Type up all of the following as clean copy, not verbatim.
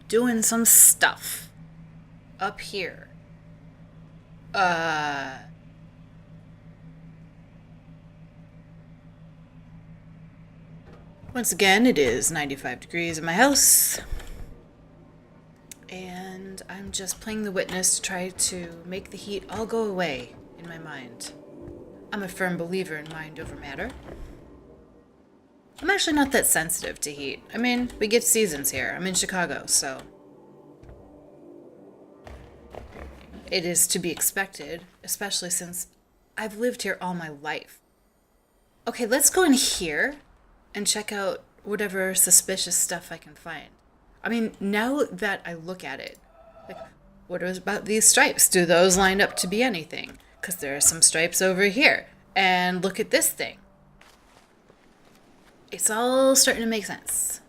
doing some stuff up here. Once again, it is 95 degrees in my house. And I'm just playing the witness to try to make the heat all go away in my mind. I'm a firm believer in mind over matter. I'm actually not that sensitive to heat. I mean, we get seasons here. I'm in Chicago, so it is to be expected, especially since I've lived here all my life. Okay, let's go in here and check out whatever suspicious stuff I can find. I mean, now that I look at it, like, what is about these stripes? Do those line up to be anything? Because there are some stripes over here. And look at this thing. It's all starting to make sense.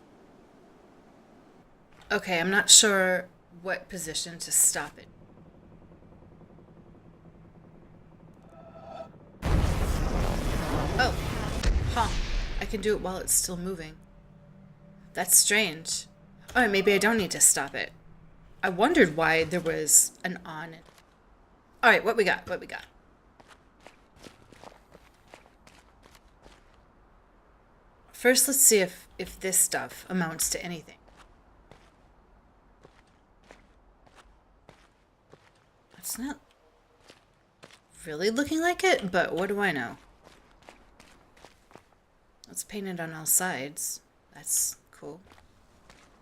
Okay, I'm not sure what position to stop it. Oh, huh. I can do it while it's still moving. That's strange. Alright, maybe I don't need to stop it. I wondered why there was an on. Alright, what we got? What we got? First, let's see if this stuff amounts to anything. It's not really looking like it, but what do I know? It's painted on all sides. That's cool.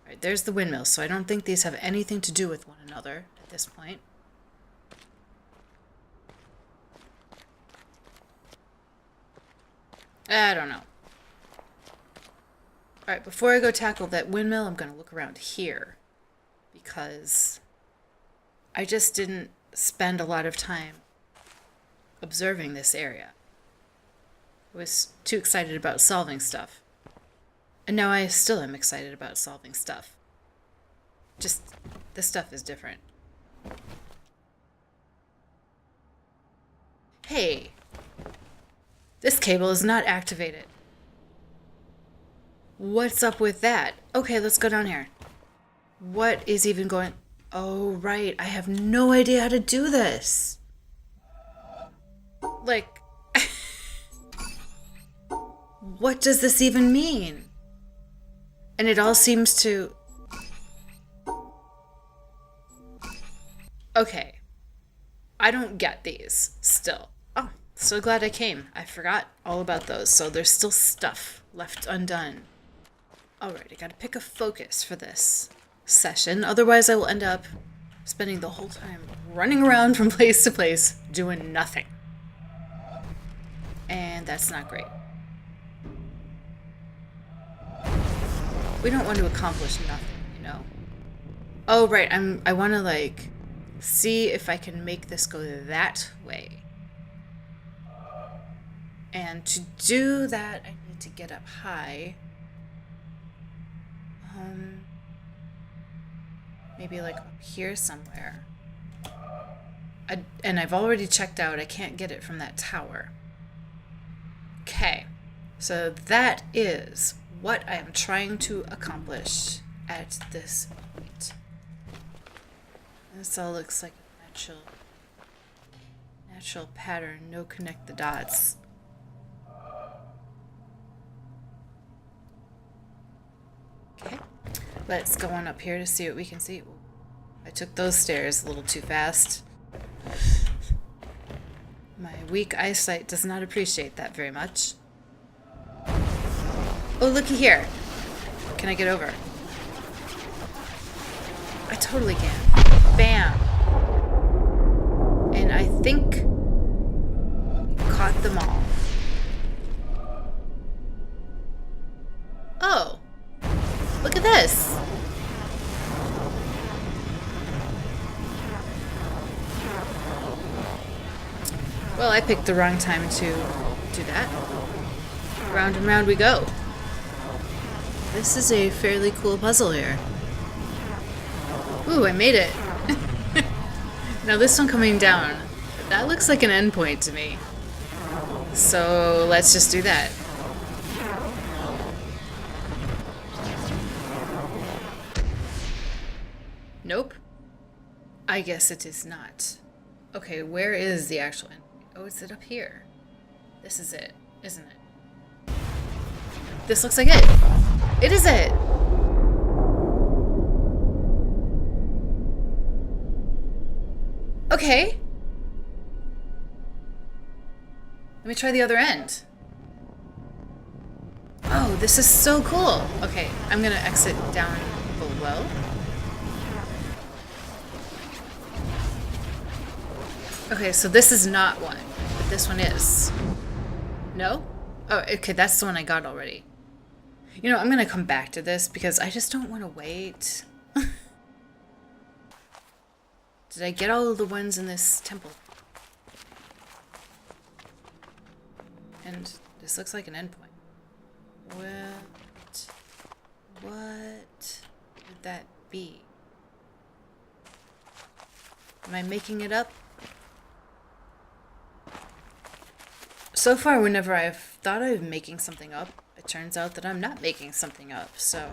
Alright, there's the windmill, so I don't think these have anything to do with one another at this point. I don't know. Alright, before I go tackle that windmill, I'm going to look around here. Because I just didn't spend a lot of time observing this area. I was too excited about solving stuff. And now I still am excited about solving stuff. Just, this stuff is different. Hey! This cable is not activated. What's up with that? Okay, let's go down here. What is even going... Oh, right. I have no idea how to do this. Like... What does this even mean? And it all seems to... Okay. I don't get these, still. Oh, so glad I came. I forgot all about those, so there's still stuff left undone. Alright, I gotta pick a focus for this session, otherwise I will end up spending the whole time running around from place to place, doing nothing. And that's not great. We don't want to accomplish nothing, you know? Oh, right, I want to, like, see if I can make this go that way. And to do that, I need to get up high. Maybe, like, up here somewhere. And I've already checked out, I can't get it from that tower. Okay, so that is what I am trying to accomplish at this point. This all looks like a natural pattern, no connect the dots. Okay, let's go on up here to see what we can see. I took those stairs a little too fast. My weak eyesight does not appreciate that very much. Oh, looky here. Can I get over? I totally can. Bam. And I think caught them all. Oh. Look at this. Well, I picked the wrong time to do that. Round and round we go. This is a fairly cool puzzle here. Ooh, I made it. Now this one coming down, that looks like an endpoint to me. So let's just do that. Nope. I guess it is not. Okay, where is the actual end? Oh, is it up here? This is it, isn't it? This looks like it. It is it. Okay. Let me try the other end. Oh, this is so cool. Okay, I'm gonna exit down below. Okay, so this is not one, but this one is. No? Oh, okay, that's the one I got already. You know, I'm gonna come back to this because I just don't want to wait. Did I get all of the ones in this temple? And this looks like an endpoint. What would that be? Am I making it up? So far, whenever I've thought of making something up, it turns out that I'm not making something up, so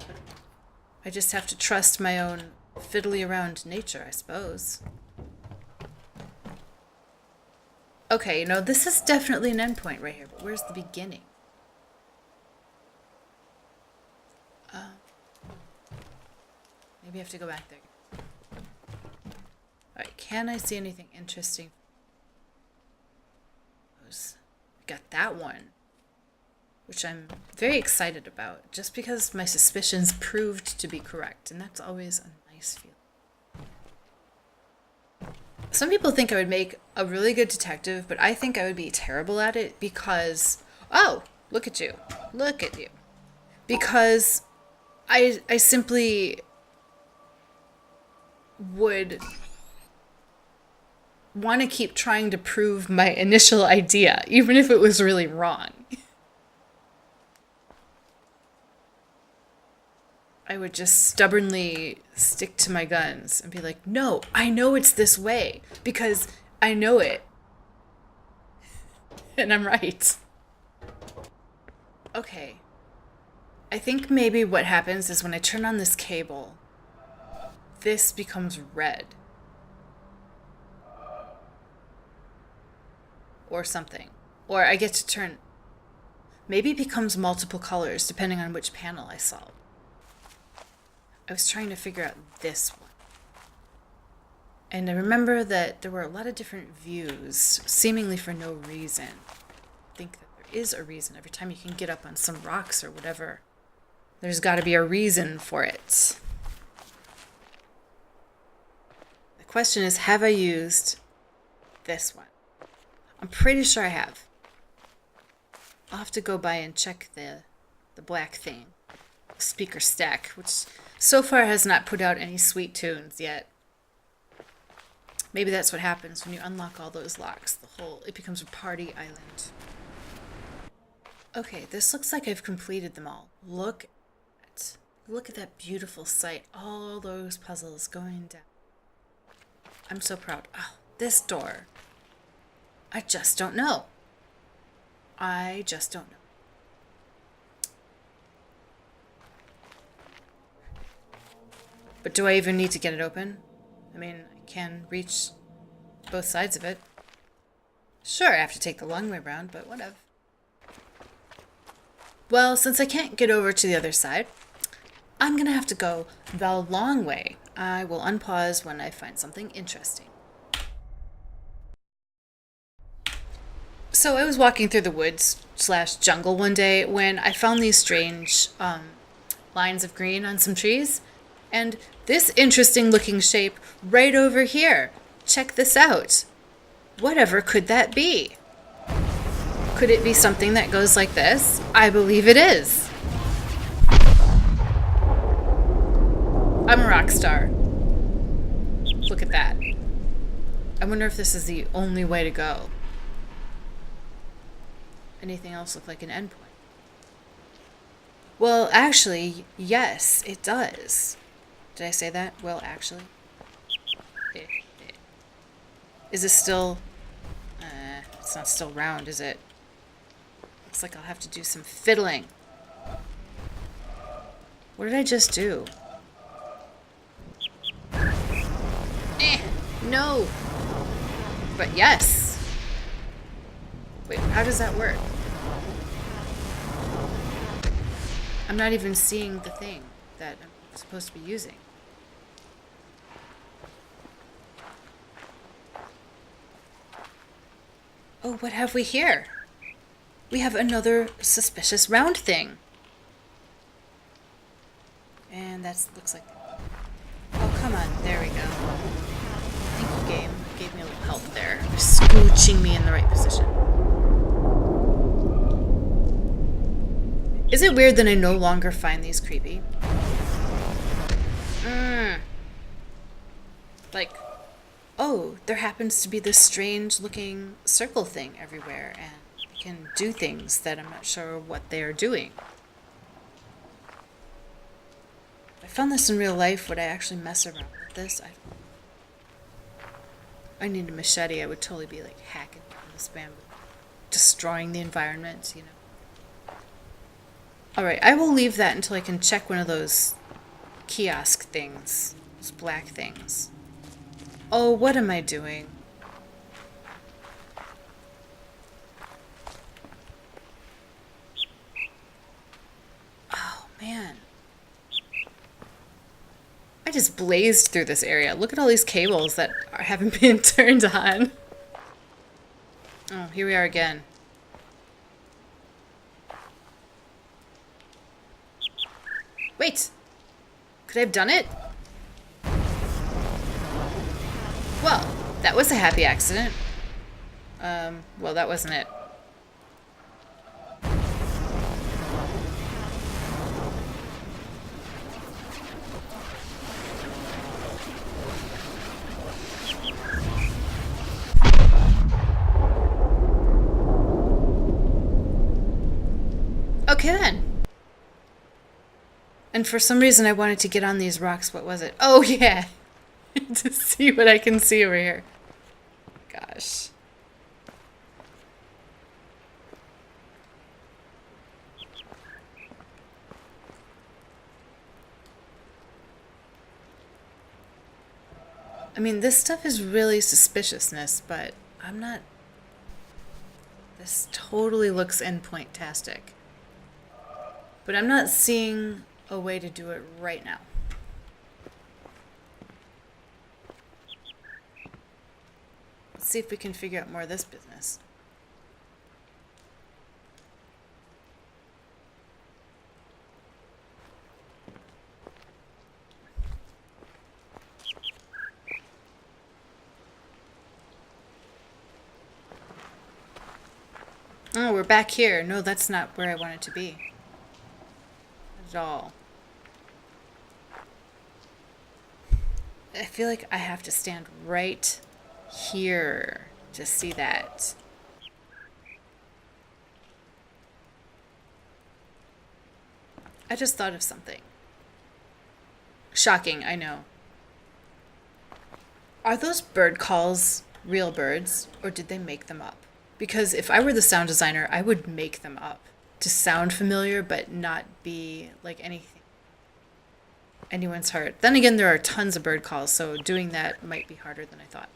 I just have to trust my own fiddly around nature, I suppose. Okay, you know, this is definitely an endpoint right here, but where's the beginning? Maybe I have to go back there. Alright, can I see anything interesting? Got that one, which I'm very excited about, just because my suspicions proved to be correct, and that's always a nice feeling. Some people think I would make a really good detective, but I think I would be terrible at it because, oh, look at you. Look at you. Because I simply would want to keep trying to prove my initial idea, even if it was really wrong. I would just stubbornly stick to my guns and be like, no, I know it's this way because I know it. And I'm right. Okay. I think maybe what happens is when I turn on this cable, this becomes red. Or something. Or I get to turn... Maybe it becomes multiple colors depending on which panel I solve. I was trying to figure out this one. And I remember that there were a lot of different views, seemingly for no reason. I think that there is a reason. Every time you can get up on some rocks or whatever, there's got to be a reason for it. The question is, have I used this one? I'm pretty sure I have. I'll have to go by and check the black thing. Speaker stack, which so far has not put out any sweet tunes yet. Maybe that's what happens when you unlock all those locks. It becomes a party island. Okay, this looks like I've completed them all. Look at that beautiful sight. All those puzzles going down. I'm so proud. Oh, this door. I just don't know. I just don't know. But do I even need to get it open? I mean, I can reach both sides of it. Sure, I have to take the long way around, but whatever. Well, since I can't get over to the other side, I'm gonna have to go the long way. I will unpause when I find something interesting. So I was walking through the woods/jungle one day when I found these strange lines of green on some trees. And this interesting looking shape right over here. Check this out. Whatever could that be? Could it be something that goes like this? I believe it is. I'm a rock star. Look at that. I wonder if this is the only way to go. Anything else look like an endpoint? Well, actually, yes, it does. Did I say that? Well, actually. Is this still... it's not still round, is it? Looks like I'll have to do some fiddling. What did I just do? No! But yes! Wait, how does that work? I'm not even seeing the thing that I'm supposed to be using. Oh, what have we here? We have another suspicious round thing. And that looks like... Oh, come on. There we go. Thank you, game. Gave me a little help there. Scooching me in the right position. Is it weird that I no longer find these creepy? Like, oh, there happens to be this strange looking circle thing everywhere, and you can do things that I'm not sure what they are doing. If I found this in real life, would I actually mess around with this? I need a machete. I would totally be like hacking this bamboo, destroying the environment, you know. Alright, I will leave that until I can check one of those kiosk things. Those black things. Oh, what am I doing? Oh, man. I just blazed through this area. Look at all these cables that haven't been turned on. Oh, here we are again. Wait! Could I have done it? Well, that was a happy accident. Well, that wasn't it. Okay then. And for some reason I wanted to get on these rocks. What was it? Oh yeah. To see what I can see over here. Gosh. I mean, this stuff is really suspiciousness, but I'm not... This totally looks endpoint-tastic. But I'm not seeing a way to do it right now. Let's see if we can figure out more of this business. Oh, we're back here. No, that's not where I wanted to be. Not at all. I feel like I have to stand right here to see that. I just thought of something. Shocking, I know. Are those bird calls real birds, or did they make them up? Because if I were the sound designer, I would make them up to sound familiar, but not be like anyone's heard. Then again, there are tons of bird calls, so doing that might be harder than I thought.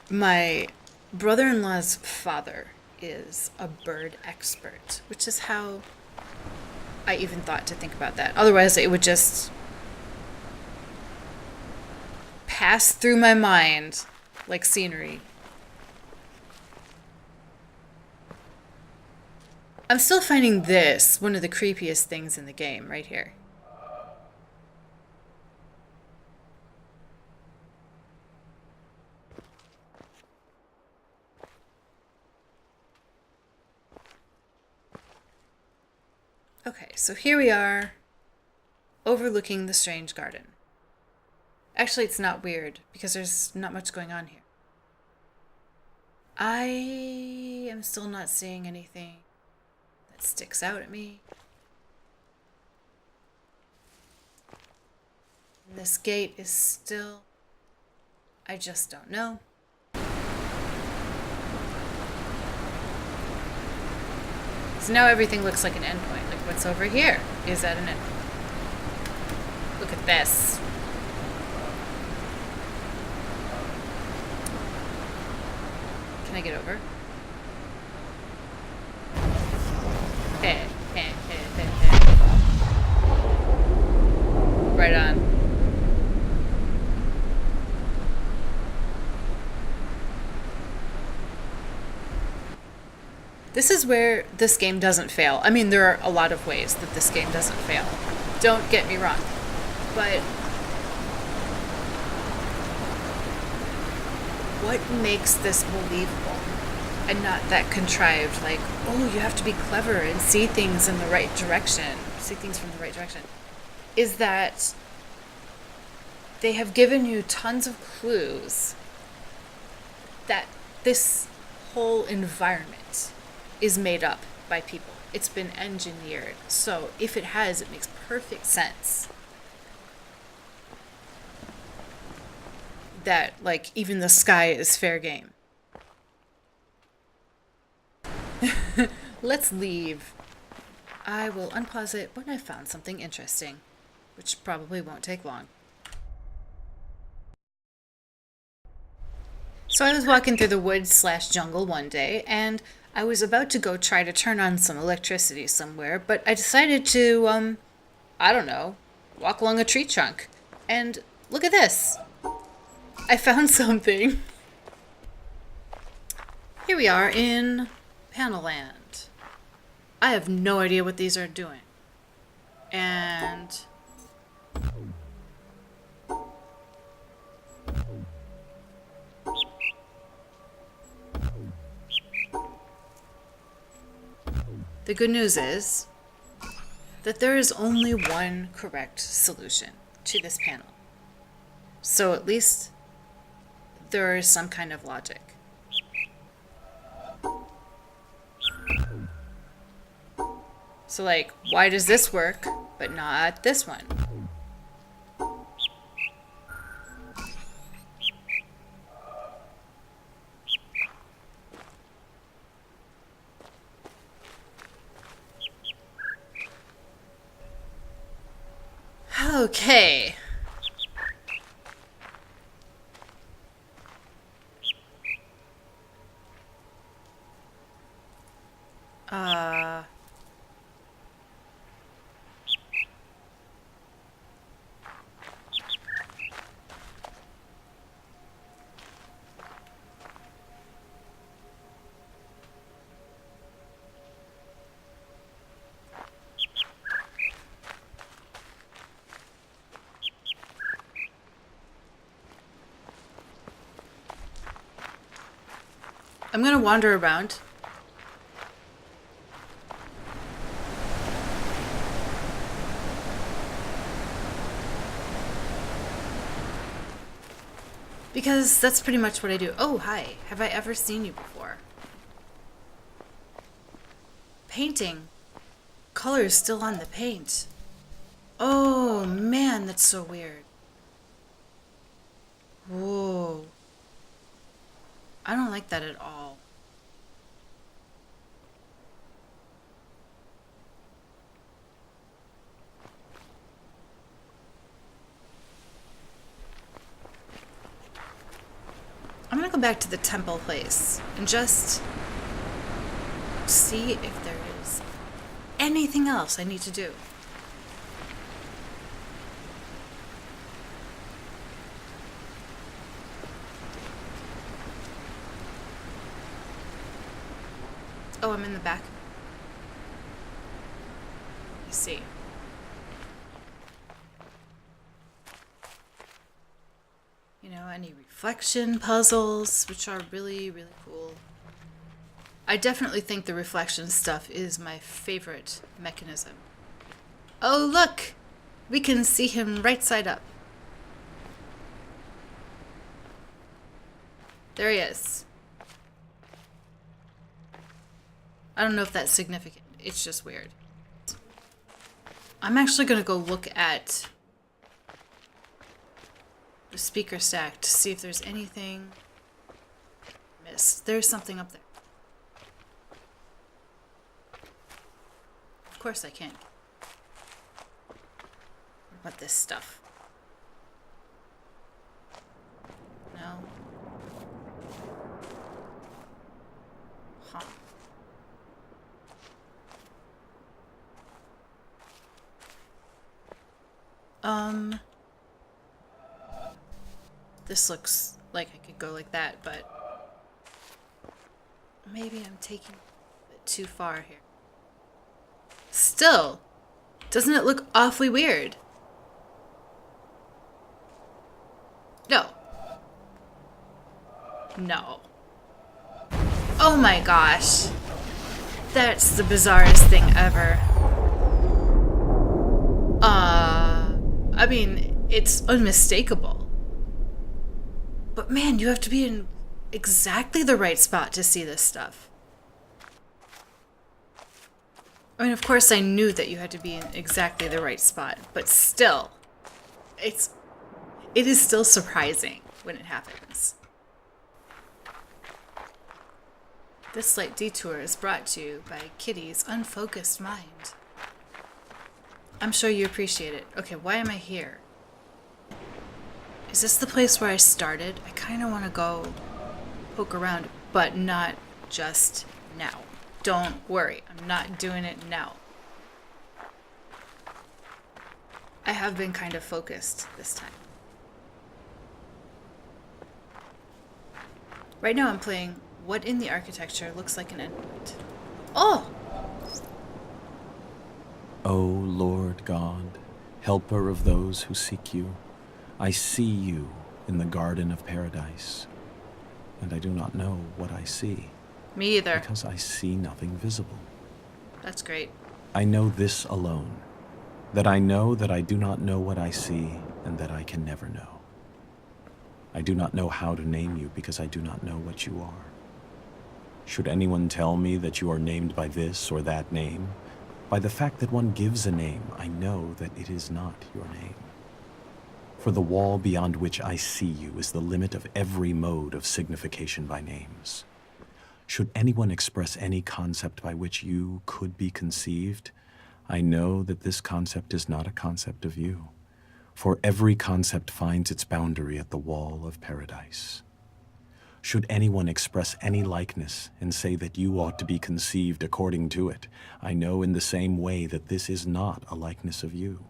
My brother-in-law's father is a bird expert, which is how I even thought to think about that. Otherwise, it would just pass through my mind like scenery. I'm still finding this one of the creepiest things in the game right here. Okay, so here we are, overlooking the strange garden. Actually, it's not weird, because there's not much going on here. I am still not seeing anything that sticks out at me. This gate is still... I just don't know. So now everything looks like an endpoint. Like, what's over here? Is that an endpoint? Look at this. Can I get over? Right on. This is where this game doesn't fail. I mean, there are a lot of ways that this game doesn't fail. Don't get me wrong. But what makes this believable and not that contrived, like, oh, you have to be clever and see things in the right direction, see things from the right direction, is that they have given you tons of clues that this whole environment is made up by people. It's been engineered. So if it has, it makes perfect sense that, like, even the sky is fair game. Let's leave. I will unpause it when I've found something interesting, which probably won't take long. So I was walking through the woods/jungle one day, and I was about to go try to turn on some electricity somewhere, but I decided to, I don't know, walk along a tree trunk. And look at this. I found something. Here we are in Panel Land. I have no idea what these are doing. And the good news is that there is only one correct solution to this panel. So at least there is some kind of logic. So, like, why does this work, but not this one? Okay. I'm gonna wander around. Because that's pretty much what I do. Oh, hi. Have I ever seen you before? Painting. Color's still on the paint. Oh, man, that's so weird. Whoa. I don't like that at all. I'm gonna go back to the temple place and just see if there is anything else I need to do. Oh, I'm in the back. I see. You know, any reflection puzzles, which are really, really cool. I definitely think the reflection stuff is my favorite mechanism. Oh, look! We can see him right side up. There he is. I don't know if that's significant. It's just weird. I'm actually going to go look at the speaker stack to see if there's anything missed. There's something up there. Of course I can't. about this stuff. No. Huh. This looks like I could go like that, but maybe I'm taking it too far here. Still, doesn't it look awfully weird? No. No. Oh my gosh. That's the bizarrest thing ever. I mean, it's unmistakable. But man, you have to be in exactly the right spot to see this stuff. I mean, of course I knew that you had to be in exactly the right spot, but still, it is still surprising when it happens. This slight detour is brought to you by Kitty's unfocused mind. I'm sure you appreciate it. Okay, why am I here? Is this the place where I started? I kind of want to go poke around, but not just now. Don't worry, I'm not doing it now. I have been kind of focused this time. Right now I'm playing what in the architecture looks like an endpoint. Oh! O Lord God, helper of those who seek you, I see you in the garden of paradise, and I do not know what I see. Me either. Because I see nothing visible. That's great. I know this alone, that I know that I do not know what I see, and that I can never know. I do not know how to name you because I do not know what you are. Should anyone tell me that you are named by this or that name, by the fact that one gives a name, I know that it is not your name. For the wall beyond which I see you is the limit of every mode of signification by names. Should anyone express any concept by which you could be conceived, I know that this concept is not a concept of you, for every concept finds its boundary at the wall of paradise. Should anyone express any likeness and say that you ought to be conceived according to it, I know in the same way that this is not a likeness of you.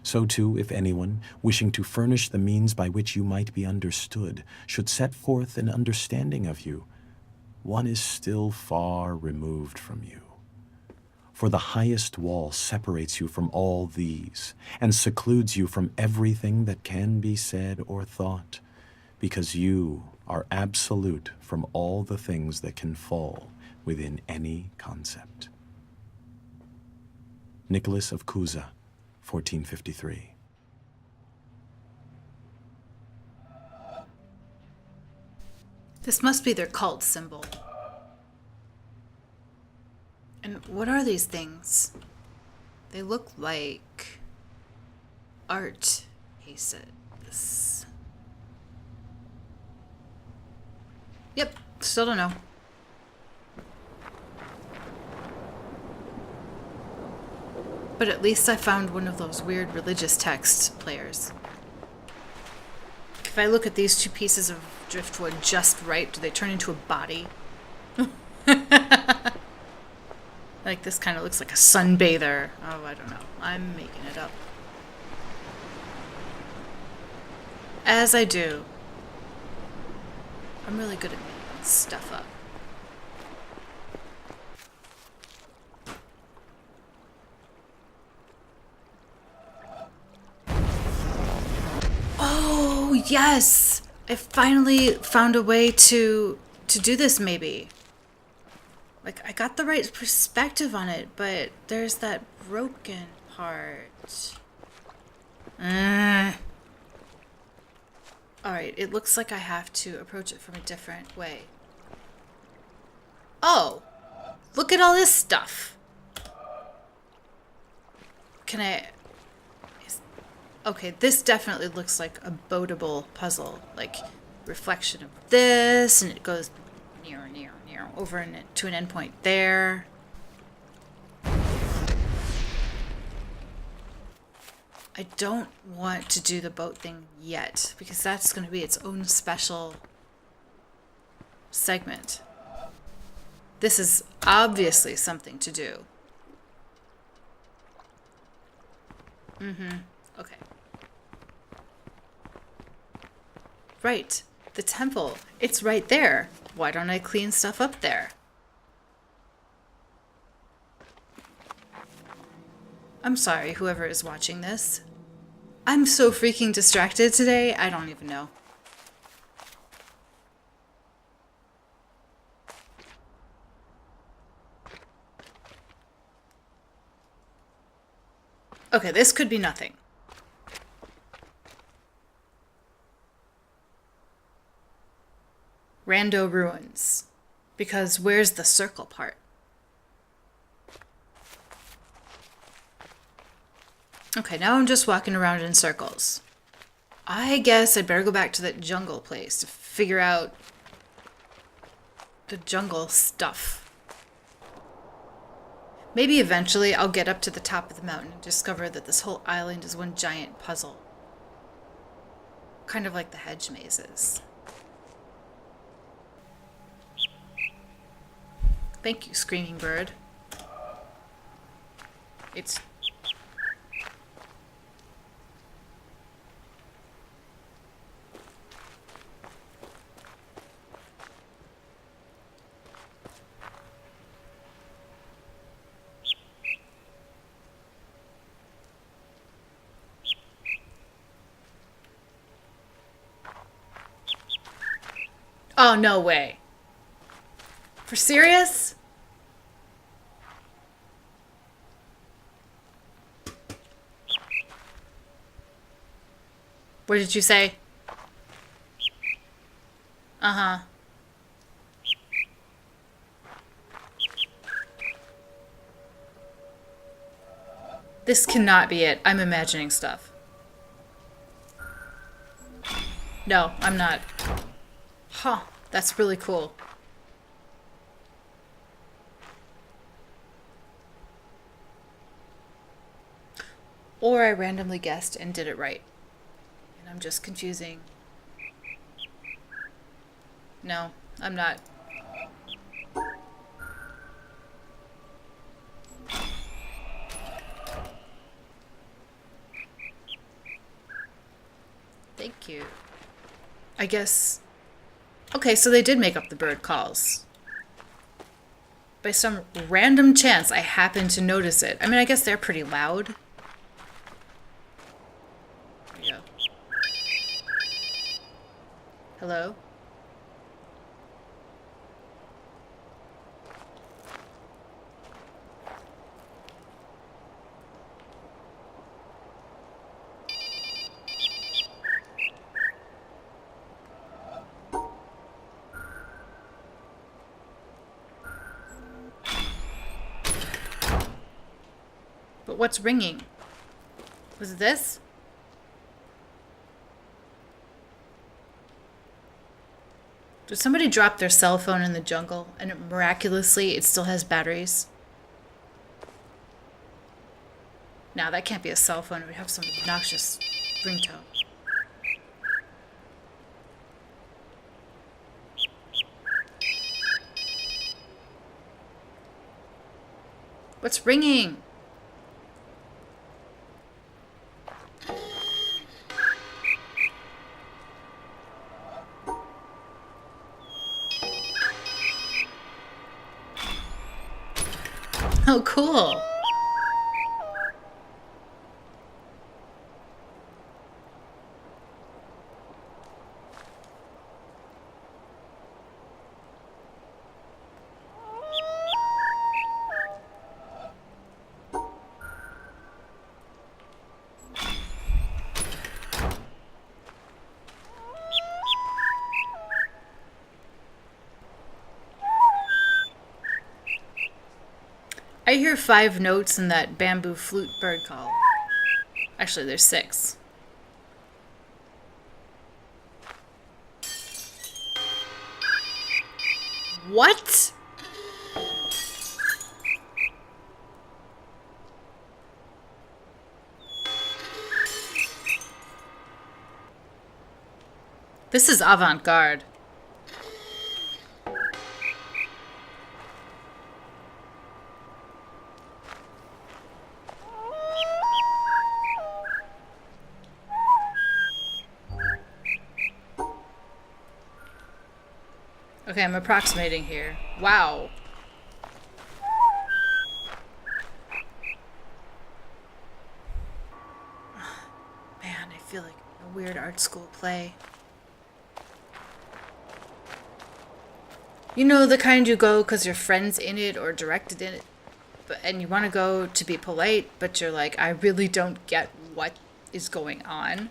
So too, if anyone, wishing to furnish the means by which you might be understood, should set forth an understanding of you, one is still far removed from you. For the highest wall separates you from all these, and secludes you from everything that can be said or thought, because you are absolute from all the things that can fall within any concept. Nicholas of Cusa, 1453. This must be their cult symbol. And what are these things? They look like art pieces. Yep, still don't know. But at least I found one of those weird religious text players. If I look at these two pieces of driftwood just right, do they turn into a body? Like this kind of looks like a sunbather. Oh, I don't know. I'm making it up. As I do. I'm really good at making stuff up. Oh, yes! I finally found a way to do this, maybe. Like, I got the right perspective on it, but there's that broken part. Alright, it looks like I have to approach it from a different way. Oh! Look at all this stuff! Can I... Okay, this definitely looks like a boatable puzzle. Like, reflection of this, and it goes near, over to an endpoint there. I I don't want to do the boat thing yet, because that's going to be its own special segment. This is obviously something to do. Okay. Right. The temple. It's right there. Why don't I clean stuff up there? I'm sorry, whoever is watching this. I'm so freaking distracted today, I don't even know. Okay, this could be nothing. Rando ruins. Because where's the circle part? Okay, now I'm just walking around in circles. I guess I'd better go back to that jungle place to figure out the jungle stuff. Maybe eventually I'll get up to the top of the mountain and discover that this whole island is one giant puzzle. Kind of like the hedge mazes. Thank you, screaming bird. It's... Oh, no way. For serious? What did you say? Uh-huh. This cannot be it. I'm imagining stuff. No, I'm not. Huh, that's really cool. Or I randomly guessed and did it right. And I'm just confusing. No, I'm not. Thank you. I guess... Okay, so they did make up the bird calls. By some random chance, I happened to notice it. I mean, I guess they're pretty loud. There you go. Hello? But what's ringing? Was it this? Did somebody drop their cell phone in the jungle and miraculously it still has batteries? Now that can't be a cell phone. It would have some obnoxious ringtone. What's ringing? Oh, cool. I hear 5 notes in that bamboo flute bird call. Actually, there's 6. What? This is avant-garde. Okay, I'm approximating here. Wow. Man, I feel like a weird art school play. You know, the kind you go because your friend's in it or directed in it, and you want to go to be polite, but you're like, I really don't get what is going on.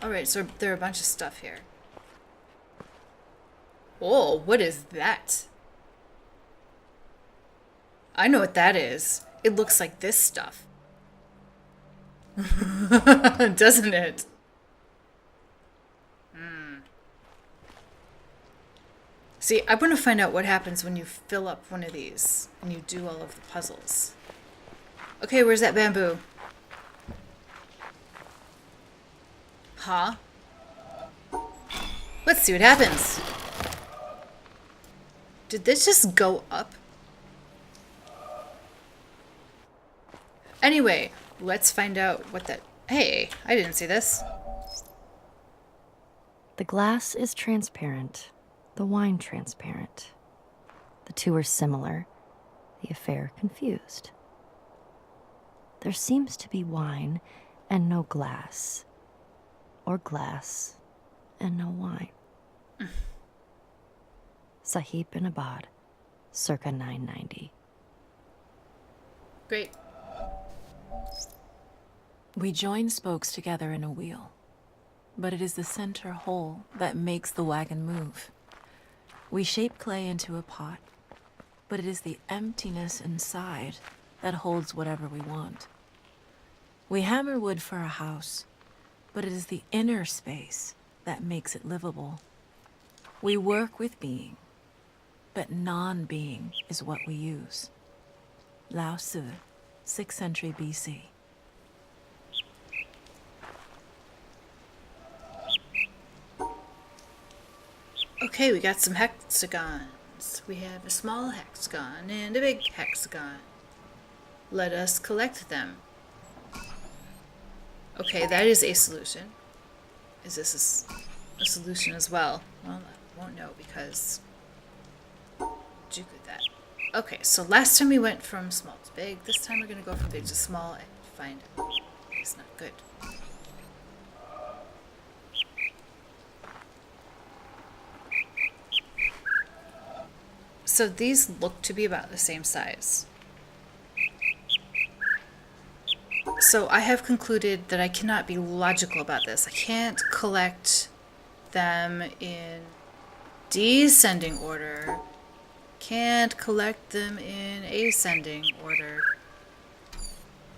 Alright, so there are a bunch of stuff here. Oh, what is that? I know what that is. It looks like this stuff. Doesn't it? See, I want to find out what happens when you fill up one of these and you do all of the puzzles. Okay, where's that bamboo? Huh? Let's see what happens. Did this just go up? Anyway, let's find out what that... Hey, I didn't see this. The glass is transparent, the wine transparent. The two are similar, the affair confused. There seems to be wine and no glass, or glass and no wine. Sahib bin Abad, circa 990. Great. We join spokes together in a wheel, but it is the center hole that makes the wagon move. We shape clay into a pot, but it is the emptiness inside that holds whatever we want. We hammer wood for a house, but it is the inner space that makes it livable. We work with being, but non-being is what we use. Lao Tzu, 6th century BC. Okay, we got some hexagons. We have a small hexagon and a big hexagon. Let us collect them. Okay, that is a solution. Is this a solution as well? Well, I won't know because Juku that. Okay, so last time we went from small to big. This time we're going to go from big to small and find it's not good. So these look to be about the same size. So I have concluded that I cannot be logical about this. I can't collect them in descending order. Can't collect them in ascending order.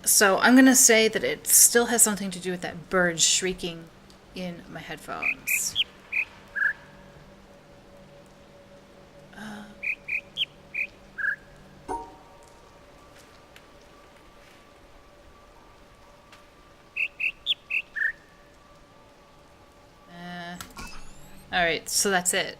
So I'm going to say that it still has something to do with that bird shrieking in my headphones. Alright, so that's it.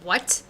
What?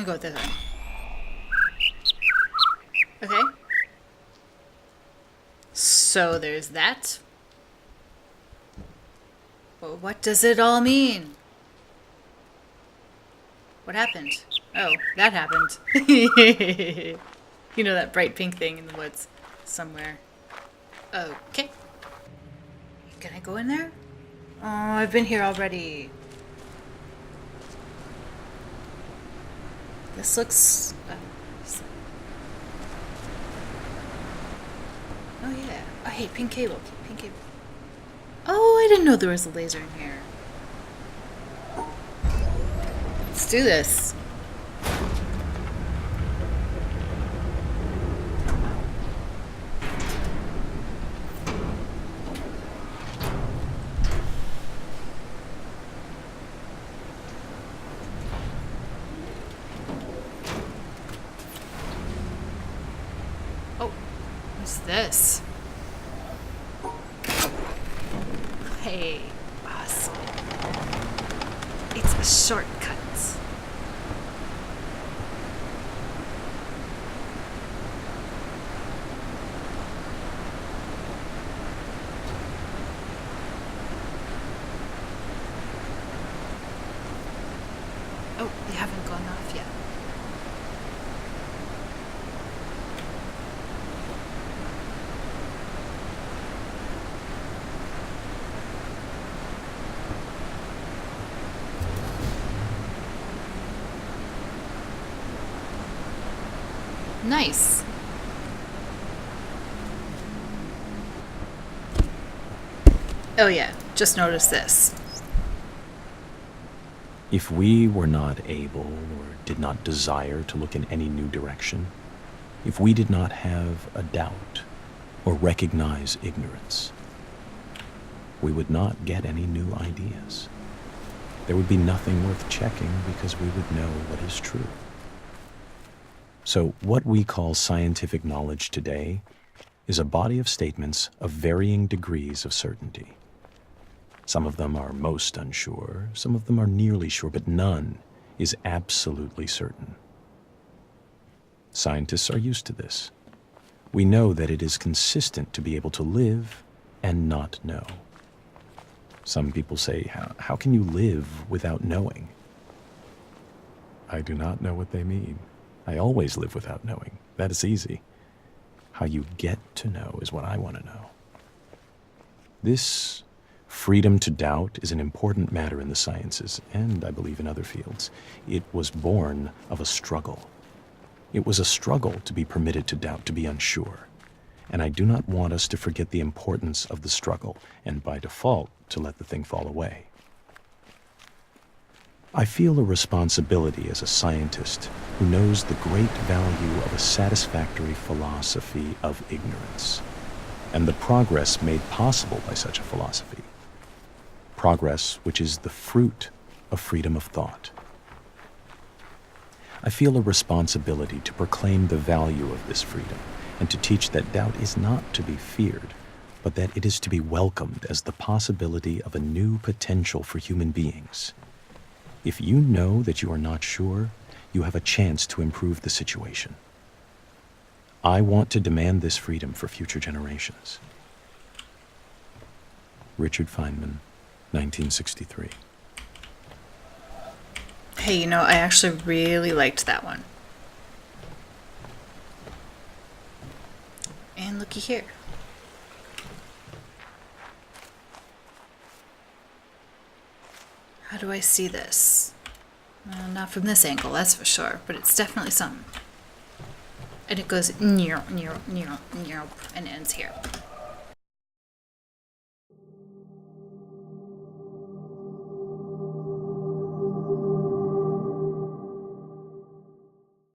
go this way. Okay. So there's that. Well, what does it all mean? What happened? Oh, that happened. You know, that bright pink thing in the woods somewhere. Okay. Can I go in there? Oh, I've been here already. This looks... oh, yeah. Oh, hey, pink cable. Pink cable. Oh, I didn't know there was a laser in here. Let's do this. Oh, what's this? Hey, awesome. It's a shortcut. Oh, they haven't gone off yet. Nice. Oh yeah, just notice this. If we were not able or did not desire to look in any new direction, if we did not have a doubt or recognize ignorance, we would not get any new ideas. There would be nothing worth checking because we would know what is true. So what we call scientific knowledge today is a body of statements of varying degrees of certainty. Some of them are most unsure, some of them are nearly sure, but none is absolutely certain. Scientists are used to this. We know that it is consistent to be able to live and not know. Some people say, how can you live without knowing? I do not know what they mean. I always live without knowing. That is easy. How you get to know is what I want to know. This freedom to doubt is an important matter in the sciences, and I believe in other fields. It was born of a struggle. It was a struggle to be permitted to doubt, to be unsure. And I do not want us to forget the importance of the struggle, and by default, to let the thing fall away. I feel a responsibility as a scientist who knows the great value of a satisfactory philosophy of ignorance, and the progress made possible by such a philosophy. Progress which is the fruit of freedom of thought. I feel a responsibility to proclaim the value of this freedom and to teach that doubt is not to be feared, but that it is to be welcomed as the possibility of a new potential for human beings. If you know that you are not sure, you have a chance to improve the situation. I want to demand this freedom for future generations. Richard Feynman, 1963. Hey, you know, I actually really liked that one. And looky here. How do I see this? Well, not from this angle, that's for sure, but it's definitely something. And it goes near, and ends here.